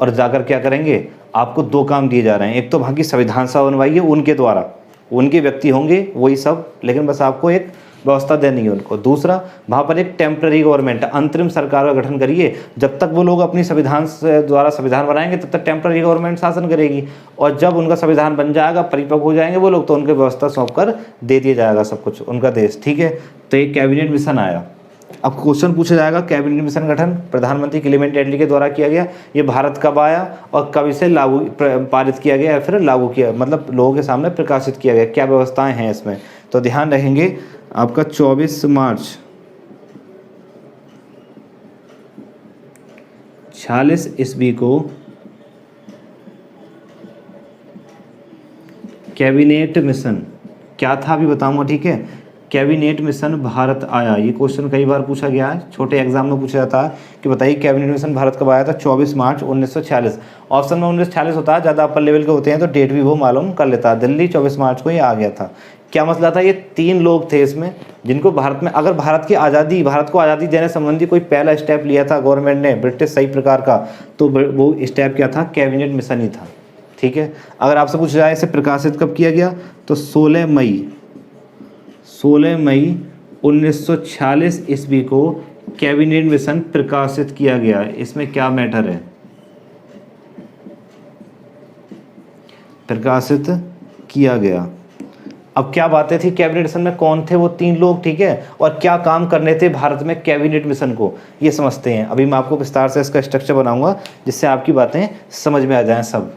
और जाकर क्या करेंगे, आपको दो काम दिए जा रहे हैं। एक तो वहाँ की संविधान सभा बनवाइए उनके द्वारा, उनके व्यक्ति होंगे वही सब, लेकिन बस आपको एक व्यवस्था देनी है उनको। दूसरा, वहाँ पर एक टेम्पररी गवर्नमेंट, अंतरिम सरकार का गठन करिए। जब तक वो लोग अपनी संविधान से द्वारा संविधान बनाएंगे तब तक टेम्पररी गवर्नमेंट शासन करेगी, और जब उनका संविधान बन जाएगा, परिपक्व हो जाएंगे वो लोग, तो उनके व्यवस्था सौंप कर दे दिया जाएगा सब कुछ, उनका देश। ठीक है, तो एक कैबिनेट मिशन आया। अब क्वेश्चन पूछा जाएगा, कैबिनेट मिशन गठन प्रधानमंत्री क्लीमेंट एटली के द्वारा किया गया, ये भारत कब आया और कब इसे लागू पारित किया गया या फिर लागू किया, मतलब लोगों के सामने प्रकाशित किया गया, क्या व्यवस्थाएं हैं इसमें। तो ध्यान रखेंगे आपका 24 मार्च 46 ईस्वी को कैबिनेट मिशन क्या था अभी बताऊंगा। ठीक है, कैबिनेट मिशन भारत आया, ये क्वेश्चन कई बार पूछा गया है, छोटे एग्जाम में पूछा जाता है कि बताइए कैबिनेट मिशन भारत कब आया था। 24 मार्च 1946, ऑप्शन में 1946 होता है, ज़्यादा अपर लेवल के होते हैं तो डेट भी वो मालूम कर लेता है। दिल्ली 24 मार्च को ये आ गया था। क्या मसला था? ये 3 लोग थे इसमें जिनको भारत में, अगर भारत को आज़ादी देने संबंधी कोई पहला स्टेप लिया था गवर्नमेंट ने ब्रिटिश सही प्रकार का, तो वो स्टेप क्या था? कैबिनेट मिशन ही था। ठीक है, अगर आपसे पूछा जाए इसे प्रकाशित कब किया गया, तो 16 मई 1946 ईस्वी को कैबिनेट मिशन प्रकाशित किया गया। इसमें क्या मैटर है? प्रकाशित किया गया। अब क्या बातें थी कैबिनेट मिशन में, कौन थे वो 3 लोग, ठीक है, और क्या काम करने थे भारत में कैबिनेट मिशन को, ये समझते हैं। अभी मैं आपको विस्तार से इसका स्ट्रक्चर बनाऊंगा जिससे आपकी बातें समझ में आ जाएं। सब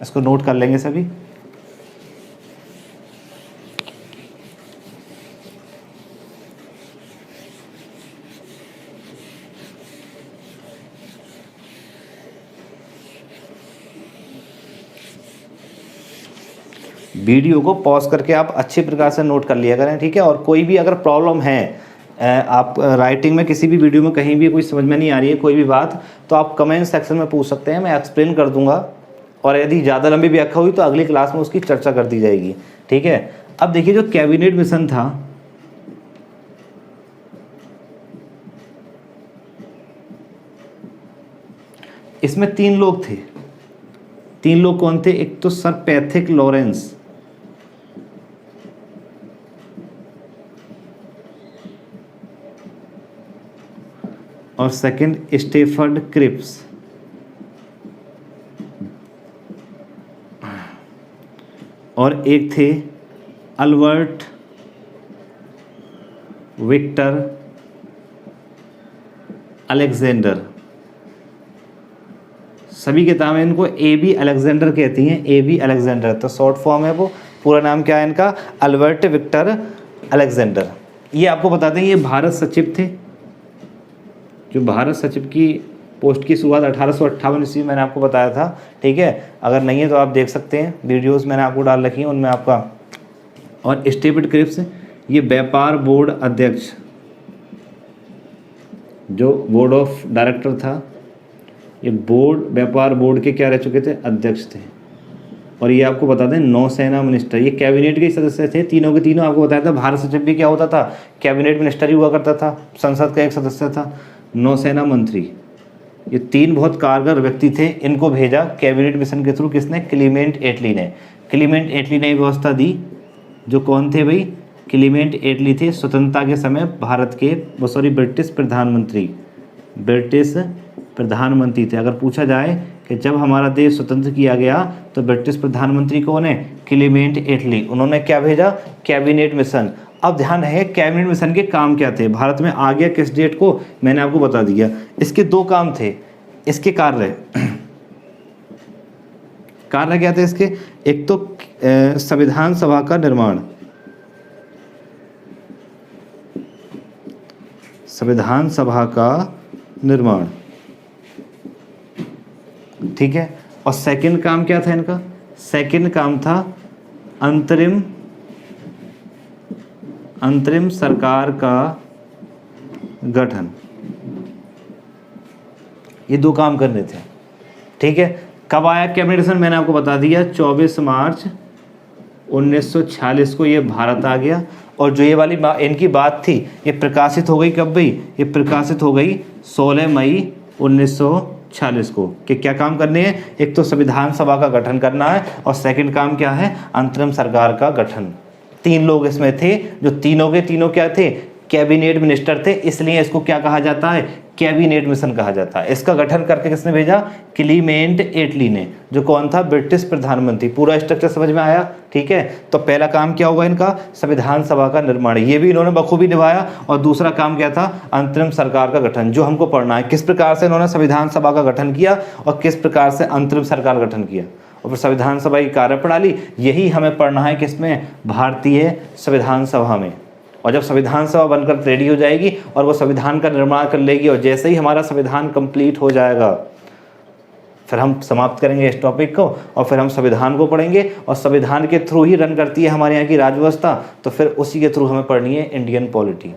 इसको नोट कर लेंगे सभी। वीडियो को पॉज करके आप अच्छी प्रकार से नोट कर लिया करें, ठीक है। और कोई भी अगर प्रॉब्लम है, आप राइटिंग में किसी भी वीडियो में कहीं भी कोई समझ में नहीं आ रही है कोई भी बात, तो आप कमेंट सेक्शन में पूछ सकते हैं, मैं एक्सप्लेन कर दूंगा। और यदि ज़्यादा लंबी व्याख्या हुई तो अगली क्लास में उसकी चर्चा कर दी जाएगी, ठीक है। अब देखिए जो कैबिनेट मिशन था, इसमें 3 लोग थे। 3 लोग कौन थे? एक तो सर पैथिक लॉरेंस, और सेकंड स्टेफर्ड क्रिप्स, और एक थे अल्बर्ट विक्टर अलेक्जेंडर। सभी किताबें इनको AB अलेक्जेंडर कहती हैं, AB अलेक्जेंडर, तो शॉर्ट फॉर्म है वो। पूरा नाम क्या है इनका? Albert Victor Alexander. ये आपको बता दें ये भारत सचिव थे। जो भारत सचिव की पोस्ट की शुरुआत 1858 ईस्वी मैंने आपको बताया था, ठीक है। अगर नहीं है तो आप देख सकते हैं, वीडियोस मैंने आपको डाल रखी हैं उनमें आपका। और स्टेफर्ड क्रिप्स ये व्यापार बोर्ड अध्यक्ष, जो बोर्ड ऑफ डायरेक्टर था, ये व्यापार बोर्ड के क्या रह चुके थे? अध्यक्ष थे। और ये आपको बता दें नौसेना मिनिस्टर, ये कैबिनेट के सदस्य थे, तीनों के तीनों। आपको बताया था भारत सचिव भी क्या होता था? कैबिनेट मिनिस्टर ही हुआ करता था, संसद का एक सदस्य था। नौसेना मंत्री, ये 3 बहुत कारगर व्यक्ति थे। इनको भेजा कैबिनेट मिशन के थ्रू किसने? क्लीमेंट एटली ने। क्लीमेंट एटली ने व्यवस्था दी। जो कौन थे भाई? क्लीमेंट एटली थे स्वतंत्रता के समय भारत के ब्रिटिश प्रधानमंत्री थे। अगर पूछा जाए कि जब हमारा देश स्वतंत्र किया गया तो ब्रिटिश प्रधानमंत्री कौन है? क्लीमेंट एटली। उन्होंने क्या भेजा? Cabinet mission. अब ध्यान है कैबिनेट मिशन के काम क्या थे? भारत में आ गया किस डेट को? मैंने आपको बता दिया। इसके 2 काम थे, इसके कार्य क्या थे इसके? एक तो संविधान सभा का निर्माण, संविधान सभा का निर्माण, ठीक है। और सेकंड काम क्या था इनका? सेकंड काम था अंतरिम सरकार का गठन। ये 2 काम करने थे, ठीक है। कब आया कैबिनेट मिशन? मैंने आपको बता दिया 24 मार्च 1946 को ये भारत आ गया। और जो ये वाली इनकी बात थी ये प्रकाशित हो गई कब भाई? ये प्रकाशित हो गई 16 मई 1946 को। कि क्या काम करने हैं? एक तो संविधान सभा का गठन करना है, और सेकंड काम क्या है? अंतरिम सरकार का गठन। 3 लोग इसमें थे, जो तीनों के तीनों क्या थे? कैबिनेट मिनिस्टर थे। इसलिए इसको क्या कहा जाता है? कैबिनेट मिशन कहा जाता है। इसका गठन करके किसने भेजा? क्लीमेंट एटली ने, जो कौन था? ब्रिटिश प्रधानमंत्री। पूरा स्ट्रक्चर समझ में आया, ठीक है। तो पहला काम क्या होगा इनका? संविधान सभा का निर्माण, ये भी इन्होंने बखूबी निभाया। और दूसरा काम क्या था? अंतरिम सरकार का गठन, जो हमको पढ़ना है किस प्रकार से इन्होंने संविधान सभा का गठन किया और किस प्रकार से अंतरिम सरकार का गठन किया। और फिर संविधान सभा की कार्यप्रणाली, यही हमें पढ़ना है किसमें? भारतीय संविधान सभा में। और जब संविधान सभा बनकर रेडी हो जाएगी और वो संविधान का निर्माण कर लेगी, और जैसे ही हमारा संविधान कंप्लीट हो जाएगा फिर हम समाप्त करेंगे इस टॉपिक को, और फिर हम संविधान को पढ़ेंगे। और संविधान के थ्रू ही रन करती है हमारे यहाँ की राज्यव्यवस्था, तो फिर उसी के थ्रू हमें पढ़नी है इंडियन पॉलिटी।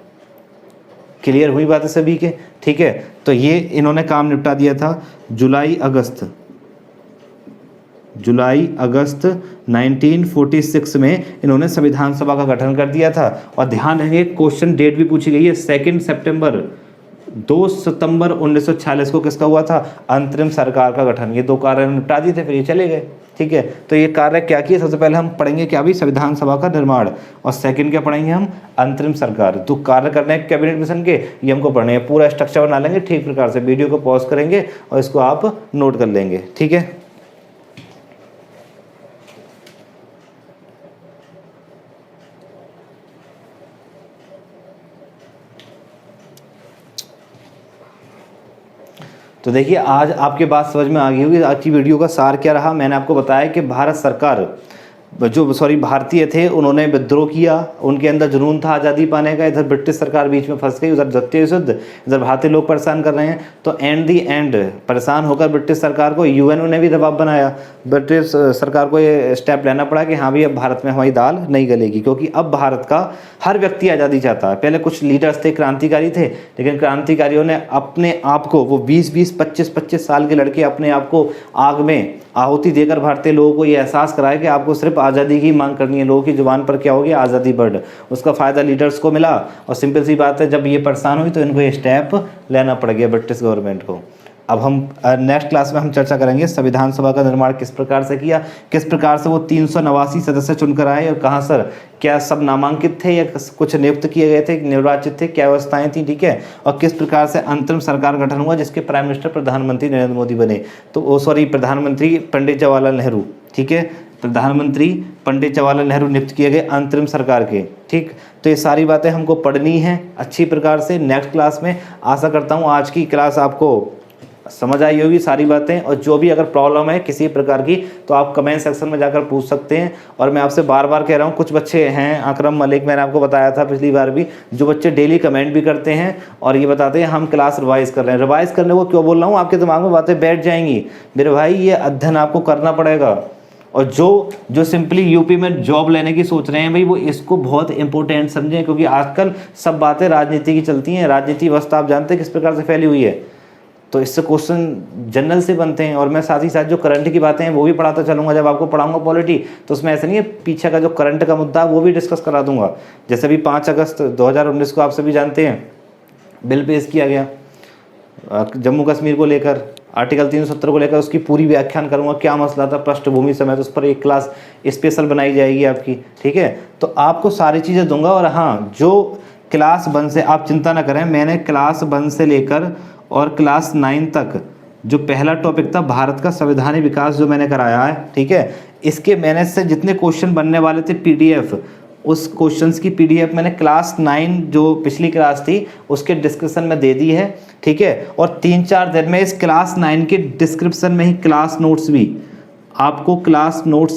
क्लियर हुई बातें सभी के? ठीक है। तो ये इन्होंने काम निपटा दिया था जुलाई अगस्त जुलाई अगस्त 1946 में इन्होंने संविधान सभा का गठन कर दिया था। और ध्यान रखिए क्वेश्चन डेट भी पूछी गई है, 2 सितंबर 2 सितंबर 1946 को किसका हुआ था? अंतरिम सरकार का गठन। ये 2 कार्य निपटा दिए थे, फिर ये चले गए। ठीक है, तो ये कार्य क्या किए? सबसे पहले हम पढ़ेंगे क्या भी? संविधान सभा का निर्माण, और सेकंड क्या पढ़ेंगे हम? अंतरिम सरकार। तो कार्य करने हैं कैबिनेट मिशन के, ये हमको पढ़ने हैं। पूरा स्ट्रक्चर बना लेंगे ठीक प्रकार से, वीडियो को पॉज करेंगे और इसको आप नोट कर लेंगे। ठीक है, तो देखिए आज आपके बात समझ में आ गई होगी। आज की वीडियो का सार क्या रहा? मैंने आपको बताया कि भारत सरकार भारतीय थे, उन्होंने विद्रोह किया, उनके अंदर जुनून था आज़ादी पाने का। इधर ब्रिटिश सरकार बीच में फंस गई, उधर द्वितीय युद्ध, इधर भारतीय लोग परेशान कर रहे हैं। तो एंड परेशान होकर ब्रिटिश सरकार को यूएनओ ने भी दबाव बनाया, ब्रिटिश सरकार को ये स्टेप लेना पड़ा कि हाँ भी अब भारत में हमारी दाल नहीं गलेगी, क्योंकि अब भारत का हर व्यक्ति आज़ादी चाहता है। पहले कुछ लीडर्स थे, क्रांतिकारी थे, लेकिन क्रांतिकारियों ने अपने आप को, वो 20-20, 25-25 साल के लड़के अपने आप को आग में आहुति देकर भारतीय लोगों को ये एहसास कराया कि आपको सिर्फ आज़ादी की मांग करनी है। लोगों की जुबान पर क्या हो गया? आज़ादी वर्ड। उसका फ़ायदा लीडर्स को मिला, और सिंपल सी बात है, जब ये परेशान हुई तो इनको ये स्टेप लेना पड़ गया ब्रिटिश गवर्नमेंट को। अब हम नेक्स्ट क्लास में हम चर्चा करेंगे संविधान सभा का निर्माण किस प्रकार से किया, किस प्रकार से वो 389 सदस्य चुनकर आए, और कहाँ सर क्या सब नामांकित थे या कुछ नियुक्त किए गए थे, निर्वाचित थे, क्या व्यवस्थाएं थी। ठीक है, और किस प्रकार से अंतरिम सरकार गठन हुआ जिसके प्राइम मिनिस्टर प्रधानमंत्री नरेंद्र मोदी बने। तो प्रधानमंत्री पंडित जवाहरलाल नेहरू। ठीक है, प्रधानमंत्री पंडित जवाहरलाल नेहरू नियुक्त किए गए अंतरिम सरकार के। ठीक, तो ये सारी बातें हमको पढ़नी है अच्छी प्रकार से। नेक्स्ट क्लास में आशा करता हूँ आज की क्लास आपको समझ आई होगी सारी बातें, और जो भी अगर प्रॉब्लम है किसी प्रकार की तो आप कमेंट सेक्शन में जाकर पूछ सकते हैं। और मैं आपसे बार बार कह रहा हूँ, कुछ बच्चे हैं, अकरम मलिक, मैंने आपको बताया था पिछली बार भी, जो बच्चे डेली कमेंट भी करते हैं और ये बताते हैं हम क्लास रिवाइज कर रहे हैं। रिवाइज करने को क्यों बोल रहा हूँ? आपके दिमाग में बातें बैठ जाएंगी मेरे भाई, ये अध्ययन आपको करना पड़ेगा। और जो सिंपली यूपी में जॉब लेने की सोच रहे हैं भाई, वो इसको बहुत इंपॉर्टेंट समझें, क्योंकि आजकल सब बातें राजनीति की चलती हैं। राजनीति व्यवस्था आप जानते हैं किस प्रकार से फैली हुई है, तो इससे क्वेश्चन जनरल से बनते हैं। और मैं साथ ही साथ जो करंट की बातें हैं वो भी पढ़ाता चलूँगा। जब आपको पढ़ाऊंगा पॉलिटी तो उसमें ऐसा नहीं है, पीछे का जो करंट का मुद्दा है वो भी डिस्कस करा दूंगा। जैसे भी 5 अगस्त 2019 को आप सभी जानते हैं बिल पेश किया गया जम्मू कश्मीर को लेकर, आर्टिकल 370 को लेकर, उसकी पूरी व्याख्यान करूंगा, क्या मसला था पृष्ठभूमि समेत, उस पर एक क्लास स्पेशल बनाई जाएगी आपकी। ठीक है, तो आपको सारी चीज़ें दूंगा। और हाँ, जो क्लास 1 से आप चिंता ना करें, मैंने क्लास 1 से लेकर और क्लास 9 तक जो पहला टॉपिक था भारत का संवैधानिक विकास जो मैंने कराया है, ठीक है, इसके मैंने से जितने क्वेश्चन बनने वाले थे पीडीएफ, उस क्वेश्चंस की पीडीएफ मैंने क्लास 9 जो पिछली क्लास थी उसके डिस्क्रिप्शन में दे दी है। ठीक है, और 3-4 दिन में इस क्लास 9 के डिस्क्रिप्शन में ही क्लास नोट्स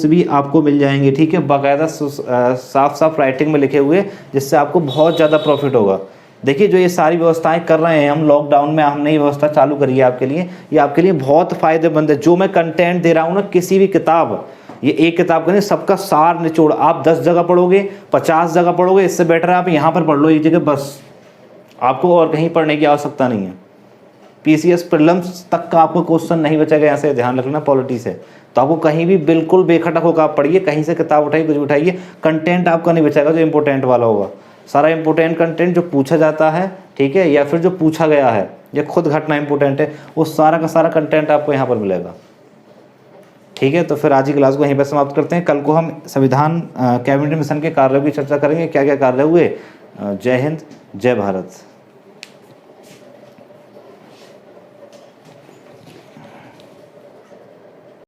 भी आपको मिल जाएंगे। ठीक है, बाकायदा साफ साफ राइटिंग में लिखे हुए, जिससे आपको बहुत ज़्यादा प्रॉफिट होगा। देखिए, जो ये सारी व्यवस्थाएं कर रहे हैं हम लॉकडाउन में, हमने ये व्यवस्था चालू करी है आपके लिए, ये आपके लिए बहुत फ़ायदेमंद है। जो मैं कंटेंट दे रहा हूँ ना, किसी भी किताब, ये एक किताब का नहीं, सबका सार निचोड़ आप 10 जगह पढ़ोगे, 50 जगह पढ़ोगे, इससे बेटर है आप यहाँ पर पढ़ लो एक जगह, बस आपको और कहीं पढ़ने की आवश्यकता नहीं है। पीसीएस प्रीलिम्स तक का आपको क्वेश्चन नहीं बचेगा, यहाँ से ध्यान रखना पॉलिटी से। तो आपको कहीं भी बिल्कुल बेखटक होकर आप पढ़िए, कहीं से किताब उठाइए, कुछ उठाइए, कंटेंट आपका नहीं बचेगा जो इंपॉर्टेंट वाला होगा। सारा इंपॉर्टेंट कंटेंट जो पूछा जाता है, ठीक है, या फिर जो पूछा गया है, या खुद घटना इंपॉर्टेंट है, वो सारा का सारा कंटेंट आपको यहाँ पर मिलेगा। ठीक है, तो फिर आज की क्लास को यहीं पर समाप्त करते हैं। कल को हम संविधान कैबिनेट मिशन के कार्यों की चर्चा करेंगे, क्या क्या कार्य हुए। जय हिंद, जय भारत।